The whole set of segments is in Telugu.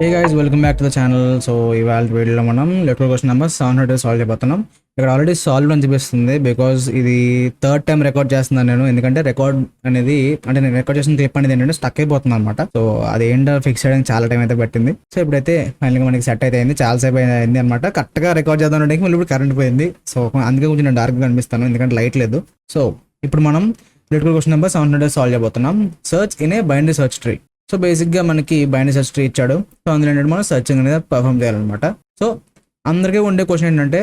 Hey guys, welcome back to the channel. So ఇవాళ వీడియోలో మనం లెటర్ క్వశ్చన్ నెంబర్ 700 సాల్వ్ చేయబోతున్నాం. ఇక్కడ ఆల్రెడీ సాల్వ్ అని చూపిస్తుంది, బికాజ్ ఇది థర్డ్ టైం రికార్డ్ చేస్తున్నాను నేను. ఎందుకంటే రికార్డ్ అనేది అంటే నేను రికార్డ్ చేసిన క్లిప్ అనేది ఏంటంటే స్టక్ అయిపోతుంది అనమాట. సో అది ఏంటో ఫిక్స్ చేయడానికి చాలా టైం అయితే పట్టింది. సో ఇప్పుడైతే ఫైనల్గా మనకి సెట్ అయితే అయింది, చాలా సేపు అయింది అనమాట. కరెక్ట్గా రికార్డ్ చేద్దాం అంటే మళ్ళీ ఇప్పుడు కరెంట్ పోయింది. సో అందుకే కొంచెం నేను డార్క్గా కనిపిస్తాను, ఎందుకంటే లైట్ లేదు. సో ఇప్పుడు మనం లెటర్ క్వశ్చన్ నెంబర్ 700 సాల్వ్ చేయబోతున్నాం. Search in a binary search tree. So బేసిక్గా మనకి బైనరీ సర్చ్ ట్రీ ఇచ్చాడు. సో అందులో ఏంటంటే మనం సర్చింగ్ అనేది పర్ఫామ్ చేయాలన్నమాట. సో అందరికీ ఉండే క్వశ్చన్ ఏంటంటే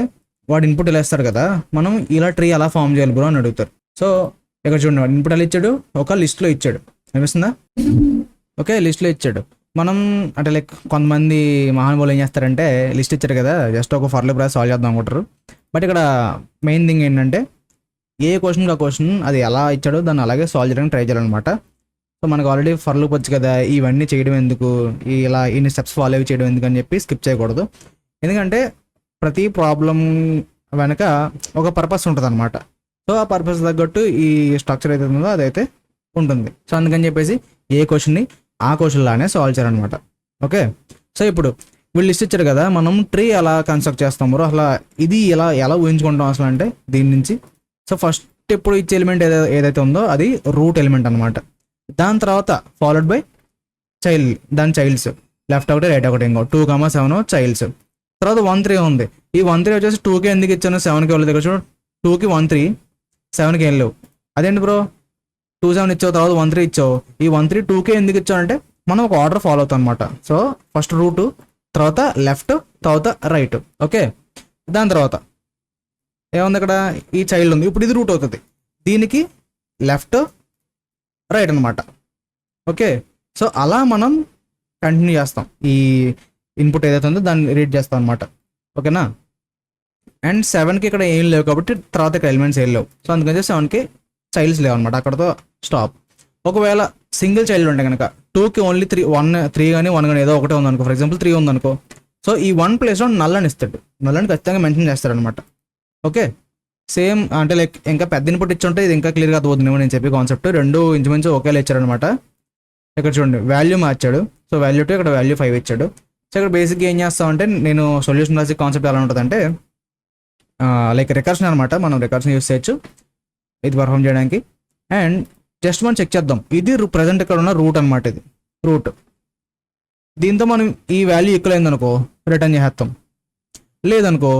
వాడు ఇన్పుట్ ఇలా ఇస్తారు కదా, మనం ఇలా ట్రీ అలా ఫామ్ చేయాలి బ్రో అని అడుగుతారు. సో ఇక్కడ చూడండి, వాడు ఇన్పుట్ ఎలా ఇచ్చాడు, ఒక లిస్ట్లో ఇచ్చాడు, అనిపిస్తుందా? ఓకే, లిస్ట్లో ఇచ్చాడు. మనం అంటే లైక్ కొంతమంది మహానుభావులు ఏం చేస్తారంటే లిస్ట్ ఇచ్చారు కదా, జస్ట్ ఒక ఫర్ లూప్ సాల్వ్ చేద్దాం అనుకుంటారు. బట్ ఇక్కడ మెయిన్ థింగ్ ఏంటంటే ఏ క్వశ్చన్కి ఆ క్వశ్చన్ అది ఎలా ఇచ్చాడో దాన్ని అలాగే సాల్వ్ చేయడానికి ట్రై చేయాలన్నమాట. సో మనకు ఆల్రెడీ ఫర్ లూప్ వచ్చు కదా, ఇవన్నీ చేయడం ఎందుకు, ఇలా ఇన్ని స్టెప్స్ ఫాలో అవి చేయడం ఎందుకు అని చెప్పి స్కిప్ చేయకూడదు. ఎందుకంటే ప్రతి ప్రాబ్లం వెనక ఒక పర్పస్ ఉంటుంది అనమాట. సో ఆ పర్పస్ తగ్గట్టు ఈ స్ట్రక్చర్ అయితే ఉందో అదైతే ఉంటుంది. సో అందుకని చెప్పేసి ఏ క్వశ్చన్ని ఆ క్వశ్చన్ లానే సాల్వ్ చేయాలన్నమాట. ఓకే, సో ఇప్పుడు వీళ్ళు లిస్ట్ ఇచ్చారు కదా, మనం ట్రీ ఎలా కన్స్ట్రక్ట్ చేస్తాం బ్రో, అసలు ఇది ఎలా ఊహించుకుంటాం అసలు అంటే దీని నుంచి. సో ఫస్ట్ ఇప్పుడు ఇచ్చే ఎలిమెంట్ ఏదైతే ఉందో అది రూట్ ఎలిమెంట్ అనమాట. దాని తర్వాత ఫాలోడ్ బై దాని చైల్డ్స్, లెఫ్ట్ ఒకటి రైట్ ఒకటి, ఇంకో 2,7 చైల్డ్స్. తర్వాత 1 3 ఉంది. ఈ 1 3 వచ్చేసి 2కి ఎందుకు ఇచ్చాను, 7కి వెళ్ళదు. ఇక్కడ చూడు, 2కి 1 3, 7కి ఏం లేవు. అదేంటి బ్రో 2 7 ఇచ్చావు, తర్వాత 1 3 ఇచ్చావు. ఈ 1 3 2కే ఎందుకు ఇచ్చావు అంటే మనం ఒక ఆర్డర్ ఫాలో అవుతాం అనమాట. సో ఫస్ట్ రూట్, తర్వాత లెఫ్ట్, తర్వాత రైట్. ఓకే, దాని తర్వాత ఏముంది, ఇక్కడ ఈ చైల్డ్ ఉంది. ఇప్పుడు ఇది రూట్ అవుతుంది, దీనికి లెఫ్ట్ రైట్ అనమాట. ఓకే, సో అలా మనం కంటిన్యూ చేస్తాం. ఈ ఇన్పుట్ ఏదైతే ఉందో దాన్ని రీడ్ చేస్తాం అనమాట. ఓకేనా, అండ్ 7కి ఇక్కడ ఏం లేవు కాబట్టి తర్వాత ఇక్కడ ఎలిమెంట్స్ ఏం లేవు. సో అందుకని 7కి చైల్డ్స్ లేవు అనమాట, అక్కడతో స్టాప్. ఒకవేళ సింగిల్ చైల్డ్ ఉంటే కనుక 2కి ఓన్లీ 3 కానీ 1 కానీ ఏదో ఒకటే ఉందనుకో, ఫర్ ఎగ్జాంపుల్ 3 ఉందనుకో, సో ఈ 1 ప్లేస్లో నల్లని ఇస్తాడు, నల్లని ఖచ్చితంగా మెన్షన్ చేస్తాడు అనమాట. ఓకే, సేమ్ అంటే లైక్ ఇంకా పెద్ద ఇన్పుట్ ఇచ్చుంటే ఇది ఇంకా క్లియర్గా అర్థమవుతుందేమో నేను చెప్పి కాన్సెప్ట్. రెండు ఇంచుమించు ఒకేలా ఇచ్చారనమాట. ఇక్కడ చూడండి, వాల్యూ మార్చాడు. సో వాల్యూ 2, ఇక్కడ వాల్యూ 5 ఇచ్చాడు. సో ఇక్కడ బేసిక్గా ఏం చేస్తామంటే నేను సొల్యూషన్ రాసి కాన్సెప్ట్ ఎలా ఉంటుందంటే లైక్ రికర్షన్ అనమాట. మనం రికర్షన్ యూస్ చేయొచ్చు ఇది పర్ఫామ్ చేయడానికి. అండ్ జస్ట్ మనం చెక్ చేద్దాం, ఇది ప్రజెంట్ ఇక్కడ ఉన్న రూట్ అనమాట. ఇది రూట్, దీంతో మనం ఈ వాల్యూ ఈక్వల్ అయిందనుకో రిటర్న్ చేసేస్తాం. లేదనుకో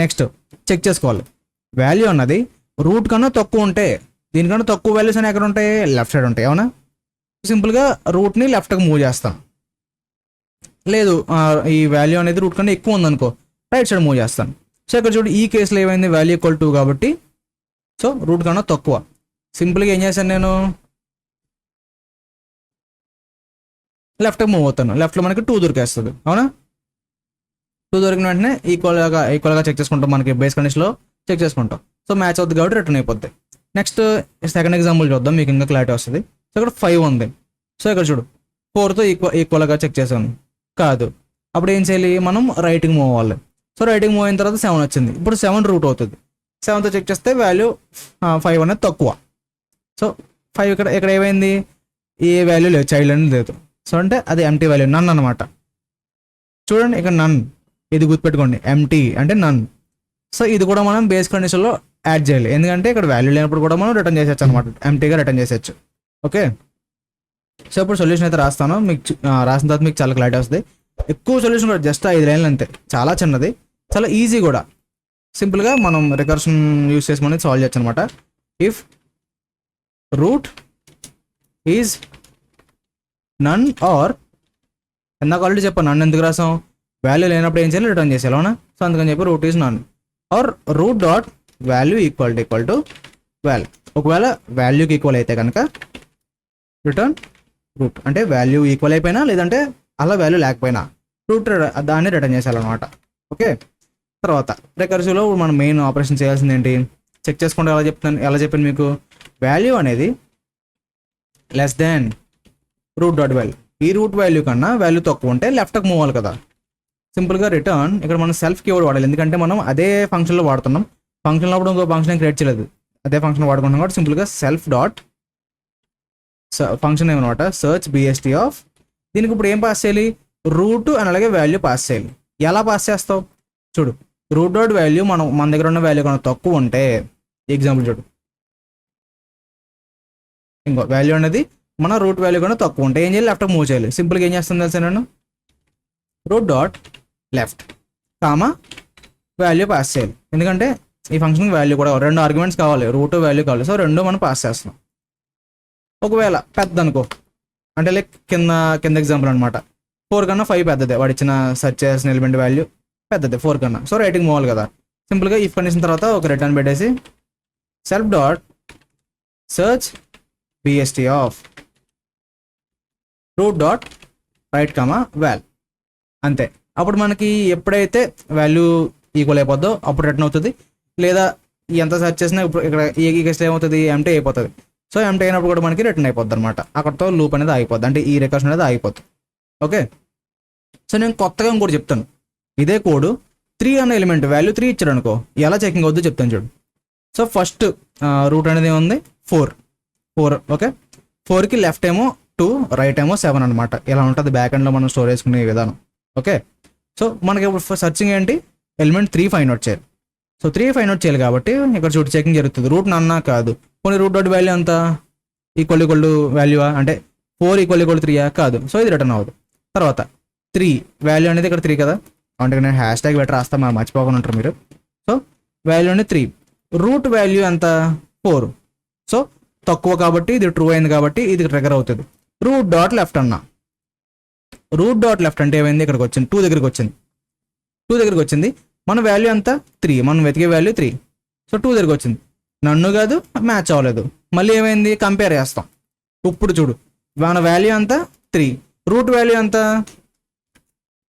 నెక్స్ట్ చెక్ చేసుకోవాలి. వాల్యూ అన్నది రూట్ కన్నా తక్కువ ఉంటే, దీనికన్నా తక్కువ వాల్యూస్ అని ఎక్కడ ఉంటాయి, లెఫ్ట్ సైడ్ ఉంటాయి. అవునా, సింపుల్గా రూట్ని లెఫ్ట్కి మూవ్ చేస్తాం. లేదు ఈ వాల్యూ అనేది రూట్ కన్నా ఎక్కువ ఉందనుకో రైట్ సైడ్ మూవ్ చేస్తాను. సో ఇక్కడ చూడు, ఈ కేసులో ఏమైంది, వాల్యూ ఈక్వల్ 2 కాబట్టి సో రూట్ కన్నా తక్కువ. సింపుల్గా ఏం చేశాను, నేను లెఫ్ట్కి మూవ్ అవుతాను. లెఫ్ట్లో మనకి 2 దొరికేస్తుంది. అవునా, 2 దొరికిన వెంటనే ఈక్వల్గా చెక్ చేసుకుంటాం, మనకి బేస్ కండిషన్లో చెక్ చేసుకుంటాం. సో మ్యాచ్ అవుతుంది కాబట్టి రిటర్న్ అయిపోద్ది. నెక్స్ట్ సెకండ్ ఎగ్జాంపుల్ చూద్దాం, మీకు ఇంకా క్లారిటీ వస్తుంది. సో ఇక్కడ 5 ఉంది. సో ఇక్కడ చూడు, 4తో ఈక్వల్గా చెక్ చేసాను, కాదు. అప్పుడు ఏం చేయాలి, మనం రైట్కి మూవ్ అవ్వాలి. సో రైట్కి మూవ్ అయిన తర్వాత 7 వచ్చింది. ఇప్పుడు 7 రూట్ అవుతుంది. 7తో చెక్ చేస్తే వాల్యూ 5 అనేది తక్కువ. సో 5 ఇక్కడ ఏమైంది, ఏ వాల్యూ లేదు, చైల్డ్ అనేది లేదు. సో అంటే అది ఎంటీ వాల్యూ, నన్ అనమాట. చూడండి ఇక్కడ నన్, ఇది గుర్తుపెట్టుకోండి, ఎంటీ అంటే నన్. సో ఇది కూడా మనం బేస్ కండిషన్లో యాడ్ చేయాలి, ఎందుకంటే ఇక్కడ వాల్యూ లేనప్పుడు కూడా మనం రిటర్న్ చేసేయచ్చు అనమాట, ఎంటీగా రిటర్న్ చేసేయచ్చు. ఓకే, సో ఇప్పుడు సొల్యూషన్ అయితే రాస్తాను. మీకు రాసిన తర్వాత మీకు చాలా క్లారిటీ వస్తుంది. ఎక్కువ సొల్యూషన్ కూడా జస్ట్ 5 లైన్లు అంతే, చాలా చిన్నది, చాలా ఈజీ కూడా. సింపుల్గా మనం రికర్షన్ యూస్ చేసి మనం సాల్వ్ చేయొచ్చు అనమాట. If root is none or, ఇందాక ఆల్రెడీ చెప్పాను నన్ ఎందుకు రాసాం, వాల్యూ లేనప్పుడు ఏం చేయాలి, రిటర్న్ చేసేయాలి. అవునా, సో అందుకని చెప్పి root is none or root dot value equal to value. ఒకవేళ వాల్యూకి ఈక్వల్ అయితే కనుక రిటర్న్ రూట్, అంటే వాల్యూ ఈక్వల్ అయిపోయినా లేదంటే అలా వాల్యూ లేకపోయినా రూట్ దాన్ని రిటర్న్ చేసేయాలన్నమాట. ఓకే, తర్వాత రికర్సివ్లో మనం మెయిన్ ఆపరేషన్ చేయాల్సింది ఏంటి, చెక్ చేసుకుంటే ఎలా చెప్పాను మీకు, వాల్యూ అనేది less than root dot value. ఈ రూట్ వాల్యూ కన్నా వాల్యూ తక్కువ ఉంటే లెఫ్ట్కి మూవ్ అవ్వాలి కదా. సింపుల్గా రిటర్న్, ఇక్కడ మనం సెల్ఫ్ కీవర్డ్ వాడాలి, ఎందుకంటే మనం అదే ఫంక్షన్లో వాడుతున్నాం. ఫంక్షన్లో అప్పుడు ఇంకో ఫంక్షన్ క్రియేట్ చేయలేదు, అదే ఫంక్షన్ వాడుకుంటున్నాం కాబట్టి సింపుల్గా సెల్ఫ్ డాట్ ఫంక్షన్ ఏమన్నమాట సర్చ్ BST ఆఫ్. దీనికి ఇప్పుడు ఏం పాస్ చేయాలి, రూట్ అండ్ అలాగే వాల్యూ పాస్ చేయాలి. ఎలా పాస్ చేస్తావు చూడు. రూట్ డాట్ వాల్యూ మన దగ్గర ఉన్న వాల్యూ కన్నా తక్కువ ఉంటే, ఎగ్జాంపుల్ చూడు, ఇంకో వాల్యూ అనేది మన రూట్ వాల్యూ కన్నా తక్కువ ఉంటే ఏం చేయాలి, లెఫ్ట్ మూవ్ చేయాలి. సింపుల్గా ఏం చేస్తుంది తెలుసా, నేను root dot left comma value pass చేయాలి. ఎందుకంటే ఈ ఫంక్షన్ వాల్యూ కూడా రెండు ఆర్గ్యుమెంట్స్ కావాలి, రూట్ వాల్యూ కావాలి. సో రెండు మనం పాస్ చేస్తున్నాం. ఒకవేళ పెద్ద అనుకో, అంటే లైక్ కింద ఎగ్జాంపుల్ అనమాట, 4 కన్నా 5 పెద్దదే, వాడు ఇచ్చిన సెర్చ్ చేసిన ఎలిమెంట్ వాల్యూ పెద్దదే 4 కన్నా. సో రైటింగ్ మూవ్ కదా. సింపుల్గా ఇఫ్ కండిషన్ తర్వాత ఒక రిటర్న్ పెట్టేసి self dot search BST of root dot right comma wall, అంతే. అప్పుడు మనకి ఎప్పుడైతే వాల్యూ ఈక్వల్ అయిపోద్దో అప్పుడు రిటర్న్ అవుతుంది. లేదా ఎంత సెర్చ్ చేసినా ఇప్పుడు ఇక్కడ ఈ కేసులో ఏమవుతుంది, ఎంటీ అయిపోతుంది. సో ఎంటీ అయినప్పుడు కూడా మనకి రిటర్న్ అయిపోద్ది అనమాట. అక్కడతో లూప్ అనేది ఆగిపోద్ది, అంటే ఈ రికర్షన్ అనేది ఆగిపోతుంది. ఓకే, సో నేను కొత్తగా ఇంకోటి చెప్తాను. ఇదే కోడ్ 3 అన్న ఎలిమెంట్ వాల్యూ 3 ఇచ్చాడు అనుకో, ఎలా చెకింగ్ అవుద్దో చెప్తాను చూడు. సో ఫస్ట్ రూట్ అనేది ఏముంది, 4. ఓకే, 4కి లెఫ్ట్ ఏమో 2, రైట్ ఏమో 7 అనమాట. ఇలా ఉంటుంది బ్యాక్ ఎండ్లో మనం స్టోర్ చేసుకునే విధానం. ఓకే, సో మనకి ఇప్పుడు సర్చింగ్ ఏంటి, ఎలిమెంట్ 3 ఫైండ్ అవుట్ చేయాలి. సో 3 ఫైండ్ అవుట్ చేయాలి కాబట్టి ఇక్కడ చూడు చెకింగ్ జరుగుతుంది. రూట్ నన్నా కాదు, కొన్ని రూట్ డాట్ వాల్యూ అంతా ఈక్వల్ టు వాల్యూ అంటే 4 = 3 కాదు. సో ఇది రిటర్న్ అవ్వదు. తర్వాత 3 వాల్యూ అనేది ఇక్కడ 3 కదా, అంటే నేను హ్యాష్ ట్యాగ్ పెట్టి రాస్తా, మనం మర్చిపోకుండా ఉంటారు మీరు. సో వాల్యూ అనేది 3, రూట్ వాల్యూ ఎంత 4. సో తక్కువ కాబట్టి ఇది ట్రూ అయింది కాబట్టి ఇది ట్రిగర్ అవుతుంది. రూట్ డాట్ లెఫ్ట్ అన్నా, రూట్ డాట్ లెఫ్ట్ అంటే ఏమైంది, ఇక్కడికి వచ్చింది 2 దగ్గరికి వచ్చింది. మన వాల్యూ అంతా 3, మనం వెతికే వాల్యూ 3. సో 2 దగ్గరికి వచ్చింది, నన్ను కాదు మ్యాచ్ అవ్వలేదు. మళ్ళీ ఏమైంది, కంపేర్ చేస్తాం. ఇప్పుడు చూడు, మన వాల్యూ అంతా 3, రూట్ వాల్యూ అంతా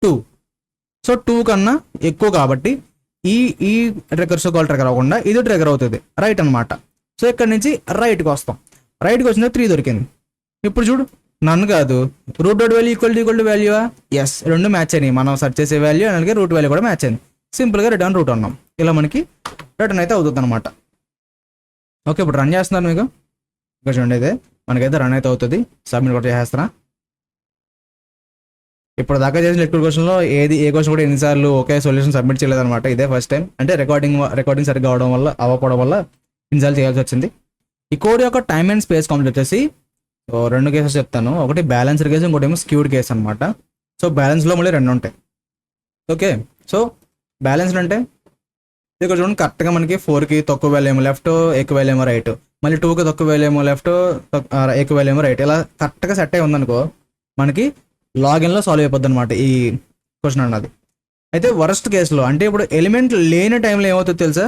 2. సో 2 కన్నా ఎక్కువ కాబట్టి ఈ రికర్సివ్ కాల్ ట్రిగర్ అవ్వకుండా ఇది ట్రిగర్ అవుతుంది, రైట్ అనమాట. సో ఇక్కడ నుంచి రైట్కి వస్తాం. రైట్కి వచ్చిన 3 దొరికింది. ఇప్పుడు చూడు, నన్ను కాదు root dot value equal to వాల్యూవా, ఎస్, రెండు మ్యాచ్ అయినాయి. మనం సెర్చ్ చేసే వాల్యూ అలాగే రూట్ వాల్యూ కూడా మ్యాచ్ అయింది. సింపుల్గా రిటర్న్ రూట్ అన్నాం. ఇలా మనకి రిటర్న్ అయితే అవుతుంది అనమాట. ఓకే, ఇప్పుడు రన్ చేస్తున్నారు మీకు, ఇక్కడ చూడండి, అయితే మనకైతే రన్ అయితే అవుతుంది. సబ్మిట్ కూడా చేసేస్తారా. ఇప్పుడు దాకా చేసిన లెక్చర్ క్వశ్చన్లో ఏ క్వశ్చన్ కూడా ఎన్నిసార్లు ఒకే సొల్యూషన్ సబ్మిట్ చేయలేదన్నమాట. ఇదే ఫస్ట్ టైం. అంటే రికార్డింగ్ సరిగ్గా అవ్వకపోవడం వల్ల ఇన్సార్లు చేయాల్సి వచ్చింది. ఈ కోడ్ యొక్క టైమ్ అండ్ స్పేస్ కాంప్లెక్స్ వచ్చేసి 2 కేసెస్ చెప్తాను. ఒకటి బ్యాలెన్స్డ్ కేసు, ఇంకోటి ఏమో స్క్యూడ్ కేసు అనమాట. సో బ్యాలెన్స్లో మళ్ళీ 2 ఉంటాయి. ఓకే, సో బ్యాలెన్స్డ్ అంటే ఇక్కడ చూడండి, కరెక్ట్గా మనకి 4కి తక్కువ వాల్యూ ఏమో లెఫ్ట్, ఎక్కువ వాల్యూ ఏమో రైట్, మళ్ళీ 2కి తక్కువ వాల్యూ ఏమో లెఫ్ట్, ఎక్కువ వాల్యూ ఏమో రైట్. ఇలా కరెక్ట్గా సెట్ అయి ఉందనుకో మనకి లాగిన్లో సాల్వ్ అయిపోద్ది అనమాట ఈ క్వశ్చన్ అన్నది. అయితే వరస్ట్ కేసులో, అంటే ఇప్పుడు ఎలిమెంట్ లేని టైంలో ఏమవుతుందో తెలుసా,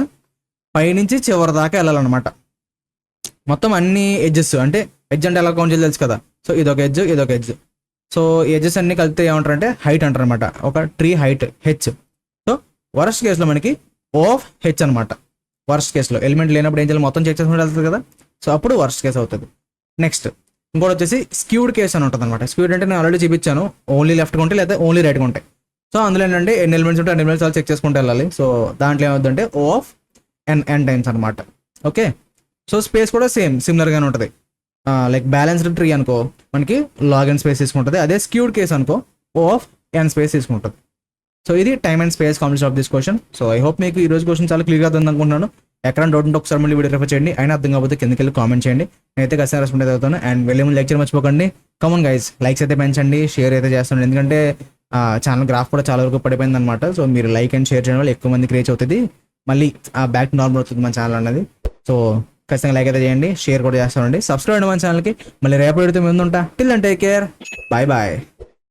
పైనుంచి చివరి దాకా వెళ్ళాలన్నమాట. మొత్తం అన్ని ఎడ్జెస్, అంటే ఎడ్జ్ అంటే ఎలా కౌంట్ చేయాలి తెలుసు కదా. సో ఇదొక ఎడ్జ్. సో ఎడ్జెస్ అన్ని కలిపితే ఏమంటారంటే హైట్ అంటారు అనమాట. ఒక tree height H. So worst కేసులో మనకి ఆఫ్ హెచ్ అనమాట. వరస్ట్ కేసులో ఎలిమెంట్ లేనప్పుడు ఏం చేయాలి, మొత్తం చెక్ చేసుకుంటూ వెళ్తుంది కదా. సో అప్పుడు వరస్ట్ కేసు అవుతుంది. నెక్స్ట్ ఇంకోటి వచ్చేసి స్క్యూడ్ కేసు అని ఉంటుంది అనమాట. స్క్యూడ్ అంటే నేను ఆల్రెడీ చూపించాను, ఓన్లీ లెఫ్ట్గా ఉంటాయి లేదా ఓన్లీ రైట్గా ఉంటాయి. సో అందులో ఏంటంటే ఎన్ని ఎలిమెంట్స్ ఉంటే అన్ని ఎలిమెంట్స్ చెక్ చేసుకుంటూ వెళ్ళాలి. సో దాంట్లో ఏమవుతుందంటే ఓ ఆఫ్ ఎన్ టైమ్స్ అనమాట. ఓకే, సో స్పేస్ కూడా సిమిలర్గానే ఉంటుంది. లైక్ బ్యాలెన్స్డ్ ట్రీ అనుకో మనకి లాగిన్ స్పేస్ తీసుకుంటుంది, అదే స్క్యూడ్ కేస్ అనుకో ఓ ఆఫ్ ఎన్ స్పేస్ తీసుకుంటుంది. సో ఇది time and space complex of this question. So I hope మీకు ఈ రోజు క్వశ్చన్ చాలా క్లియర్గా అర్థం అనుకుంటున్నాను. ఎక్కడ డౌట్ ఉంటే ఒకసారి మళ్ళీ వీడియో రెఫర్ చేయండి. అయినా అర్థం కాకపోతే కిందకి వెళ్ళి కామెంట్ చేయండి, నేనైతే ఖచ్చితంగా రెస్పాండ్ అవుతాను. అండ్ వెళ్ళే ముందు లెక్చర్ మర్చిపోకండి. కామన్ గైస్, లైక్స్ అయితే పెంచండి, షేర్ అయితే చేస్తాను. ఎందుకంటే ఛానల్ గ్రాఫ్ కూడా చాలా వరకు పడిపోయింది అనమాట. సో మీరు లైక్ అండ్ షేర్ చేయడం వల్ల ఎక్కువ మందికి రీచ్ అవుతుంది, మళ్ళీ బ్యాక్ నార్మల్ అవుతుంది మన ఛానల్ అన్నది. సో ఖచ్చితంగా లైక్ అయితే చేయండి, షేర్ కూడా చేస్తానండి. సబ్స్క్రైబ్ అవ్వండి మన ఛానల్కి. మళ్ళీ రేపు పెడితే ముందు ఉంటా. Till then take care, bye bye.